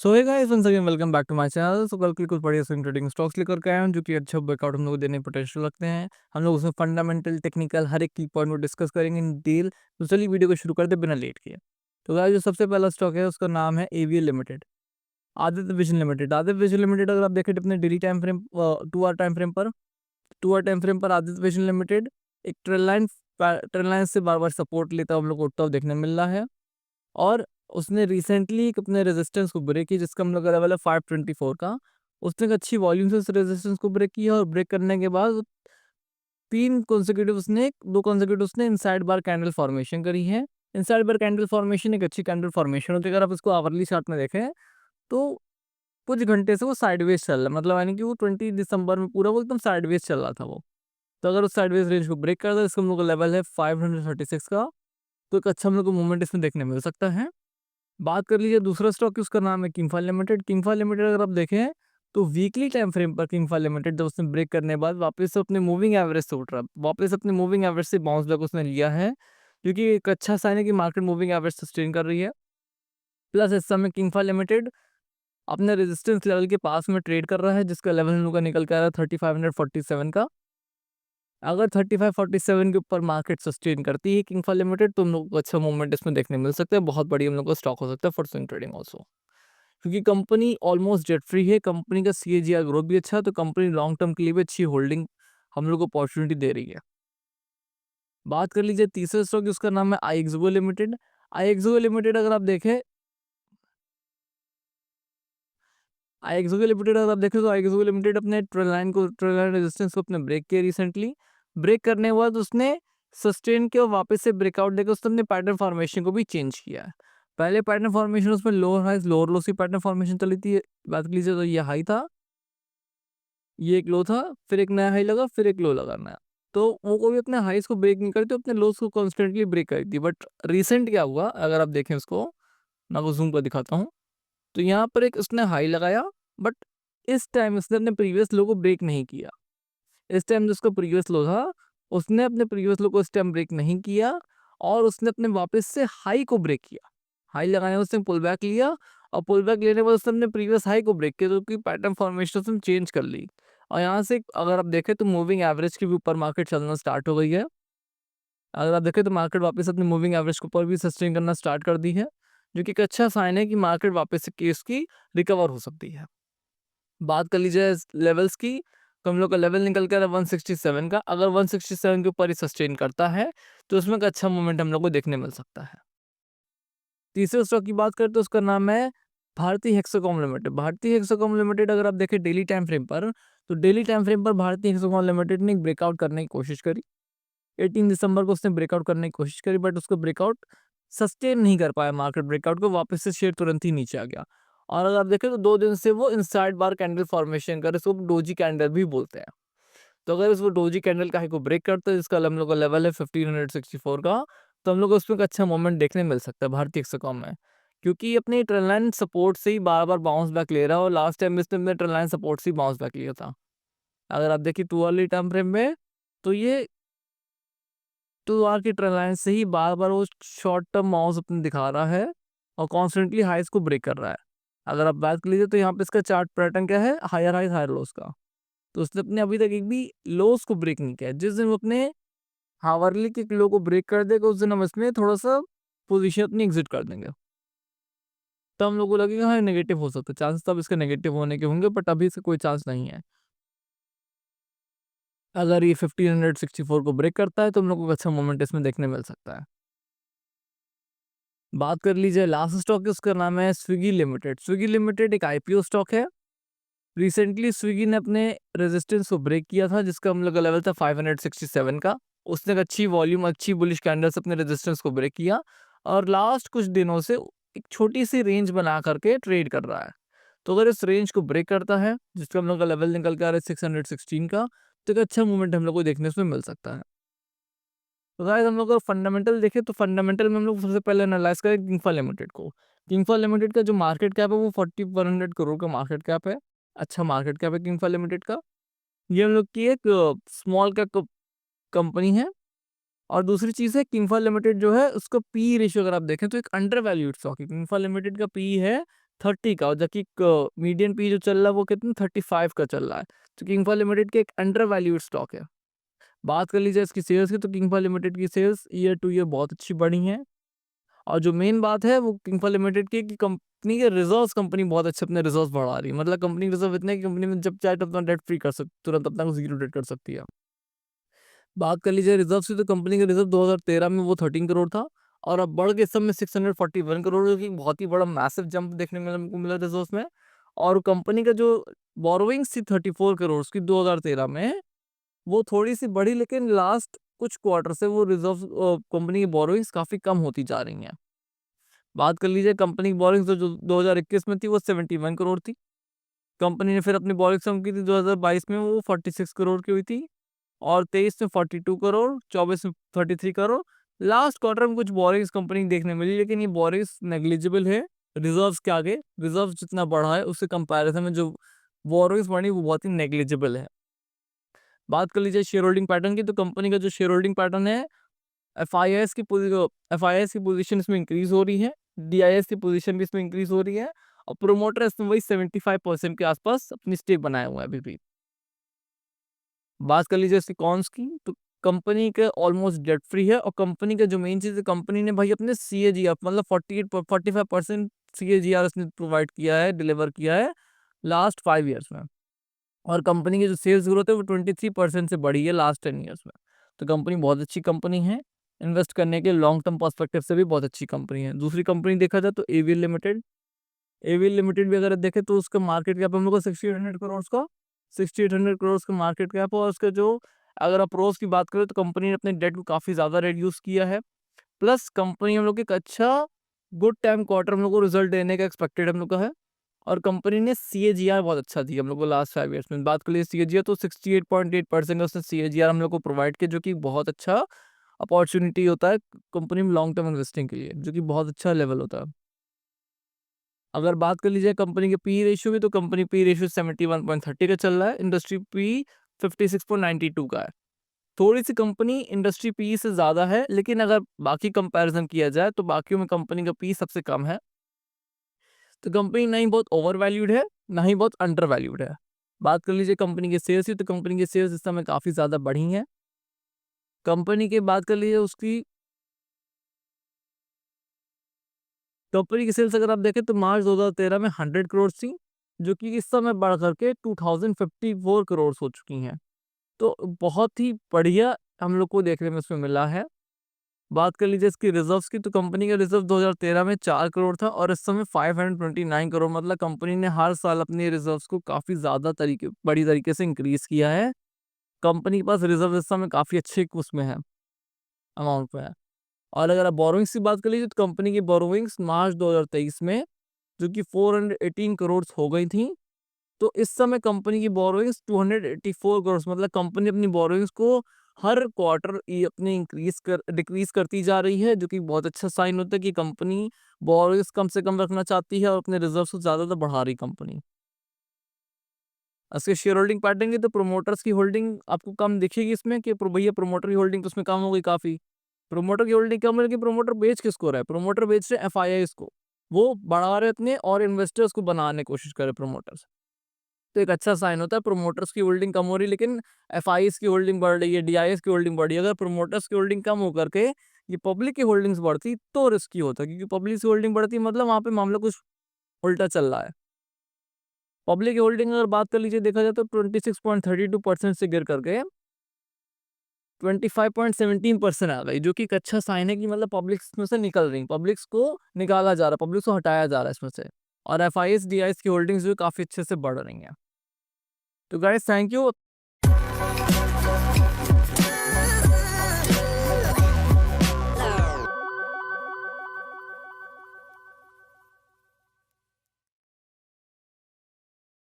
So hey guys, once again welcome back to my channel. So कल के कुछ बढ़िया स्विंग ट्रेडिंग स्टॉक्स लेकर के आए हैं जो कि अच्छा ब्रेकआउट हम लोग को देने पोटेंशियल रखते हैं। हम लोग उसमें फंडामेंटल, टेक्निकल हर एक की पॉइंट को डिस्कस करेंगे इन डिटेल। तो चलिए वीडियो को शुरू करते बिना लेट किए। तो गाइस, जो सबसे पहला स्टॉक है उसका नाम है AVL limited, Aditya vision limited. Aditya vision limited अगर आप देखें अपने daily time frame, 2 hour time frame पर आदित्य विजन लिमिटेड एक ट्रेल लाइन से बार बार सपोर्ट लेता हम लोग को उठता हुआ देखने मिल रहा है। और उसने रिसेंटली एक अपने रेजिस्टेंस को ब्रेक किया जिसका हम लोग का लेवल है 524 का। उसने एक अच्छी वॉल्यूम से उस रेजिस्टेंस को ब्रेक किया और ब्रेक करने के बाद 2 consecutive उसने इनसाइड बार कैंडल फॉर्मेशन करी है। इनसाइड बार कैंडल फॉर्मेशन एक अच्छी कैंडल फॉर्मेशन होती है। अगर आप इसको आवरली चार्ट में देखें तो कुछ घंटे से वो साइडवेज चल रहा है, मतलब यानी कि वो 20 दिसंबर में पूरा वो एकदम साइडवेज चल रहा था वो। तो अगर उस साइडवेज रेंज को ब्रेक कर दे, इसका हम लोग का लेवल है 536 का, तो एक अच्छा हम लोग को मूवमेंट इसमें देखने मिल सकता है। बात कर लीजिए दूसरा स्टॉक, उसका नाम है किंगफा लिमिटेड। किंगफा लिमिटेड अगर आप देखें तो वीकली टाइम फ्रेम पर किंगफा लिमिटेड जब उसने ब्रेक करने के बाद वापस से अपने मूविंग एवरेज से उठ रहा है, वापस अपने मूविंग एवरेज से बाउंस बैक उसने लिया है, क्योंकि एक अच्छा साइन है कि मार्केट मूविंग एवरेज सस्टेन कर रही है। प्लस इस समय किंगफा लिमिटेड अपने रेजिस्टेंस लेवल के पास में ट्रेड कर रहा है जिसका लेवल हम लोग का निकल कर आ रहा है 3547 का। अगर 3547 के ऊपर मार्केट सस्टेन करती है किंगफा लिमिटेड तो हम लोग को अच्छा मूवमेंट इसमें देखने मिल सकता है। बहुत बड़ी हम लोग का स्टॉक हो सकता है फॉर स्विंग ट्रेडिंग ऑल्सो, क्योंकि कंपनी ऑलमोस्ट डेट फ्री है, कंपनी का सीएजीआर ग्रोथ भी अच्छा है, तो कंपनी लॉन्ग टर्म के लिए भी अच्छी होल्डिंग हम लोग को अपॉर्चुनिटी दे रही है। बात कर लीजिए तीसरे स्टॉक, उसका नाम है आईएक्सओ लिमिटेड। आईएक्सओ लिमिटेड अगर आप देखें तो आईएक्सओ लिमिटेड अपने ट्रेल लाइन रेजिस्टेंस को अपने ब्रेक किया रिसेंटली। ब्रेक करने के बाद उसने सस्टेन किया और वापस से ब्रेकआउट देकर उसने अपने पैटर्न फॉर्मेशन को भी चेंज किया है। पहले पैटर्न फॉर्मेशन उसमें लोअर हाइज लोअर लो सी पैटर्न फॉर्मेशन चली थी। बात कर लीजिए तो ये हाई था, ये एक लो था, फिर एक नया हाई लगा, फिर एक लो लगा नया। तो वो कभी अपने हाईस को ब्रेक नहीं करती, अपने लोस को कॉन्स्टेंटली ब्रेक करती थी। बट रिसेंट क्या हुआ अगर आप देखें उसको, मैं आपको जूम कर दिखाता हूँ। तो यहाँ पर एक उसने हाई लगाया, बट इस टाइम उसने अपने प्रीवियस लो को ब्रेक नहीं किया। इस टाइम जो उसका प्रीवियस लो था उसने अपने प्रीवियस लो को इस टाइम ब्रेक नहीं किया, और उसने अपने वापस से हाई को ब्रेक किया। हाई लगाने में उसने पुल बैक लिया, और पुल बैक लेने के बाद उसने अपने प्रीवियस हाई को ब्रेक किया, तो उसकी पैटर्न फॉर्मेशन उसने चेंज कर ली। और यहाँ से अगर आप देखें तो मूविंग एवरेज के भी ऊपर मार्केट चलना स्टार्ट हो गई है। अगर आप देखें तो मार्केट वापस अपनी मूविंग एवरेज के ऊपर भी सस्टेन करना स्टार्ट कर दी है, जो कि एक अच्छा साइन है कि मार्केट वापस से केस की रिकवर हो सकती है। बात कर लीजिए लेवल्स की, तो हम लोग का लेवल निकल कर 167 का। अगर 167 के ऊपर ही सस्टेन करता है तो उसमें एक अच्छा मोमेंट हम लोग को देखने मिल सकता है। तीसरे स्टॉक की बात करें तो उसका नाम है भारतीय हेक्साकॉम लिमिटेड। भारतीय हेक्साकॉम लिमिटेड अगर आप देखें डेली टाइम फ्रेम पर, तो डेली टाइम फ्रेम पर भारतीय हेक्साकॉम लिमिटेड ने एक ब्रेकआउट करने की कोशिश करी। 18 दिसंबर को उसने ब्रेकआउट करने की कोशिश करी, बट उसको ब्रेकआउट सस्टेन नहीं कर पाया। मार्केट ब्रेकआउट को वापस से शेयर तुरंत ही नीचे आ गया। और अगर आप देखें तो 2 दिन से वो इनसाइड बार कैंडल फॉर्मेशन कर, इसको डोजी कैंडल भी बोलते हैं। तो अगर इसको डोजी कैंडल का हाई को ब्रेक करता है जिसका हम लोग का लेवल है 1564 का, तो हम लोग को उसमें एक अच्छा मोमेंट देखने मिल सकता है भारतीय एक्सकॉम में, क्योंकि अपनी ट्रेंड लाइन सपोर्ट से ही बार बार बाउंस बैक ले रहा है, और लास्ट टाइम इसने अपने ट्रेंड लाइन सपोर्ट से ही बाउंस बैक लिया था। अगर आप देखिए 2 अर्ली टाइम फ्रेम में, तो ये 2 आर की ट्रेंड लाइन से ही बार बार वो शॉर्ट टर्म माउस अपने दिखा रहा है और कॉन्स्टेंटली हाइस को ब्रेक कर रहा है। अगर आप बात कर लीजिए तो यहाँ पे इसका चार्ट पैटर्न क्या है, हायर हाइस हायर लोस का। तो उसने अपने अभी तक एक भी लोस को ब्रेक नहीं किया है। जिस दिन वो अपने हावरली के लो को ब्रेक कर देगा उस दिन हम इसमें थोड़ा सा पोजीशन अपनी एग्जिट कर देंगे। तो हम लोग को लगेगा हाँ नेगेटिव हो सकता है, चांस तब इसके नेगेटिव होने के होंगे, बट अभी इसका कोई चांस नहीं है। अगर ये 1564 को ब्रेक करता है तो हम लोग को अच्छा मोमेंट इसमें देखने मिल सकता है। बात कर लीजिए लास्ट स्टॉक है, उसका नाम है स्विगी लिमिटेड। स्विगी लिमिटेड एक आईपीओ स्टॉक है। रिसेंटली स्विगी ने अपने रेजिस्टेंस को ब्रेक किया था जिसका हम लोग का लेवल था 567 का। उसने एक अच्छी वॉल्यूम अच्छी बुलिश कैंडल से अपने रेजिस्टेंस को ब्रेक किया, और लास्ट कुछ दिनों से एक छोटी सी रेंज बना करके ट्रेड कर रहा है। तो अगर इस रेंज को ब्रेक करता है जिसका हम लोग का लेवल निकल के आ रहा है 616 का, तो एक अच्छा मूवमेंट हम लोग को देखने से मिल सकता है। तो गाइस हम लोग अगर फंडामेंटल देखें तो फंडामेंटल में हम लोग सबसे पहले एनालाइज करें किंगफा लिमिटेड को। किंगफा लिमिटेड का जो मार्केट कैप है वो 4100 करोड़ का मार्केट कैप है। अच्छा मार्केट कैप है किंगफा लिमिटेड का। ये हम लोग की एक स्मॉल कैप कंपनी है। और दूसरी चीज़ है किंगफा लिमिटेड जो है उसका पी रेशियो अगर आप देखें तो एक अंडर वैल्यूड स्टॉक है। किंगफा लिमिटेड का पी है 30 का, जबकि मीडियन पी जो चल रहा है वो कितना 35 का चल रहा है। तो किंग फायर लिमिटेड के एक अंडर वैल्यूड स्टॉक है। बात कर लीजिए इसकी सेल्स की, तो किंग फायर लिमिटेड की सेल्स ईयर टू ईयर बहुत अच्छी बढ़ी है। और जो मेन बात है वो किंग फायर लिमिटेड की कि कंपनी के रिजर्व्स, कंपनी बहुत अच्छे अपने रिजर्व्स बढ़ा रही है। मतलब कंपनी रिजर्व इतने कि कंपनी में जब चाहे तो अपना डेट फ्री कर सकती, तुरंत अपना जीरो डेट कर सकती है। बात कर लीजिए रिजर्व की, तो कंपनी का रिजर्व 2013 में वो 13 करोड़ था और अब बढ़ के इस समय 641 करोड़, जो कि बहुत ही बड़ा मैसिव जंप देखने में हमको मिला रिजर्व में। और कंपनी का जो बोरोइंग्स थी 34 करोड़ उसकी 2013 में, वो थोड़ी सी बढ़ी, लेकिन लास्ट कुछ क्वार्टर से वो रिजर्व कंपनी की बोरोइंग्स काफी कम होती जा रही हैं। बात कर लीजिए कंपनी की बोरोइंग्स जो 2021 में थी वो 71 करोड़ थी। कंपनी ने फिर अपनी बोरोइंग्स कम की थी 2022 में, वो 46 करोड़ की हुई थी। और 23 में 42 करोड़, 24 में 33 करोड़। लास्ट क्वार्टर में कुछ बोरिंग्स कंपनी देखने मिली, लेकिन ये बोरिंग्स नेग्लिजिबल है रिजर्व्स के आगे। रिजर्व जितना बढ़ा है उससे कंपैरिजन में जो बोरिंग्स बढ़ी वो बहुत ही नेग्लिजिबल है। बात कर लीजिए शेयर होल्डिंग पैटर्न की, तो कंपनी का जो शेयर होल्डिंग पैटर्न है, एफ आई एस की पोजीशन इसमें इंक्रीज हो रही है, DIS की पोजीशन भी इसमें इंक्रीज हो रही है, और प्रोमोटर इसमें वही 75% के आसपास अपनी स्टेक बनाए हुए हैं अभी भी। बात कर लीजिए इसके कॉन्स की, तो कंपनी का ऑलमोस्ट डेट फ्री है, और कंपनी का जो मेन चीज़ है, कंपनी ने भाई अपने CAGR मतलब 45% CAGR इसने प्रोवाइड किया है, डिलीवर किया है लास्ट 5 ईयर्स में। और कंपनी की जो सेल्स ग्रोथ है वो 23% से बढ़ी है लास्ट 10 ईयर्स में। तो कंपनी बहुत अच्छी कंपनी है, इन्वेस्ट करने के लॉन्ग टर्म पर्सपेक्टिव से भी बहुत अच्छी कंपनी है। दूसरी कंपनी देखा जाए तो एवीएल लिमिटेड। एवीएल लिमिटेड भी अगर देखें तो उसका मार्केट कैप हम लोग को 6800 करोड़ का मार्केट कैप, और उसका जो अगर अप्रोच की बात करें तो कंपनी ने अपने डेट को काफ़ी ज़्यादा रिड्यूस किया है। प्लस कंपनी हम लोग एक अच्छा गुड टाइम क्वार्टर हम लोग को रिजल्ट देने का एक्सपेक्टेड हम लोग का है। और कंपनी ने CAGR बहुत अच्छा दिया हम लोग को लास्ट 5 ईयर्स में। बात कर लीजिए CAGR तो 68.8% का उसने CAGR हम लोग को प्रोवाइड किया, जो कि बहुत अच्छा अपॉर्चुनिटी होता है कंपनी में लॉन्ग टर्म इन्वेस्टिंग के लिए, जो कि बहुत अच्छा लेवल होता है। अगर बात कर लीजिए कंपनी के पी रेशियो की, तो कंपनी पी रेशियो 71.30 का चल रहा है, इंडस्ट्री पी 56.92 का है। थोड़ी सी कंपनी इंडस्ट्री पी से ज़्यादा है, लेकिन अगर बाकी कंपैरिजन किया जाए तो बाकियों में कंपनी का पी सबसे कम है। तो कंपनी ना ही बहुत ओवर वैल्यूड है, ना ही बहुत अंडर वैल्यूड है। बात कर लीजिए कंपनी के सेल्स की, तो कंपनी की सेल्स इस समय काफ़ी ज़्यादा बढ़ी हैं। कंपनी की बात कर लीजिए उसकी कंपनी की सेल्स अगर आप देखें तो मार्च 2013 में 100 करोड़ थी, जो कि इस समय बढ़ करके 2054 करोड़ हो चुकी हैं। तो बहुत ही बढ़िया हम लोग को देखने में इसमें मिला है। बात कर लीजिए इसकी रिजर्व्स की, तो कंपनी का रिजर्व 2013 में 4 करोड़ था और इस समय 529 करोड़, मतलब कंपनी ने हर साल अपनी रिजर्व्स को काफ़ी ज़्यादा बड़ी तरीके से इंक्रीज किया है। कंपनी के पास रिजर्व इस समय काफ़ी अच्छे उसमें है, अमाउंट में है। और अगर आप बोरोइंग्स की बात कर लीजिए, तो कंपनी की बोरोइंग्स मार्च 2023 में जो कि 418 करोड़ हो गई थी। तो इस समय कंपनी की बोरोइंग्स 284 करोड़, मतलब कंपनी अपनी बोरोइंग्स को हर क्वार्टर ये अपनी डिक्रीज करती जा रही है, जो कि बहुत अच्छा साइन होता है कि कंपनी बोरोइंग्स कम से कम रखना चाहती है और अपने रिजर्व को ज़्यादा बढ़ा रही कंपनी। इसके शेयर होल्डिंग पैटर्न की, तो प्रोमोटर्स की होल्डिंग आपको कम दिखेगी इसमें कि भैया प्रोमोटर की होल्डिंग तो उसमें कम हो गई काफ़ी। प्रोमोटर की होल्डिंग कम है, लेकिन प्रोमोटर बेच किसको रहा है? प्रोमोटर बेच रहे FIIs को। वो बढ़ा रहे अपने और इन्वेस्टर्स को बनाने की कोशिश कर रहे प्रोमोटर्स। तो एक अच्छा साइन होता है, प्रोमोटर्स की होल्डिंग कम हो रही है लेकिन FIIs की होल्डिंग बढ़ रही है, DIS की होल्डिंग बढ़ रही है। अगर प्रोमोटर्स की होल्डिंग कम होकर के ये पब्लिक की होल्डिंग्स बढ़ती तो रिस्की होता, क्योंकि पब्लिक की होल्डिंग बढ़ती मतलब वहाँ पे मामला कुछ उल्टा चल रहा है। पब्लिक की होल्डिंग अगर बात कर लीजिए देखा जाए तो 26.32% से गिर करके 25.17% आ गई, जो कि एक अच्छा साइन है कि मतलब पब्लिक इसमें से निकल रही, पब्लिक्स को निकाला जा रहा है, पब्लिक को हटाया जा रहा है इसमें से। और FIIs DIS की होल्डिंग्स जो काफ़ी अच्छे से बढ़ रही हैं। तो गाइस थैंक यू।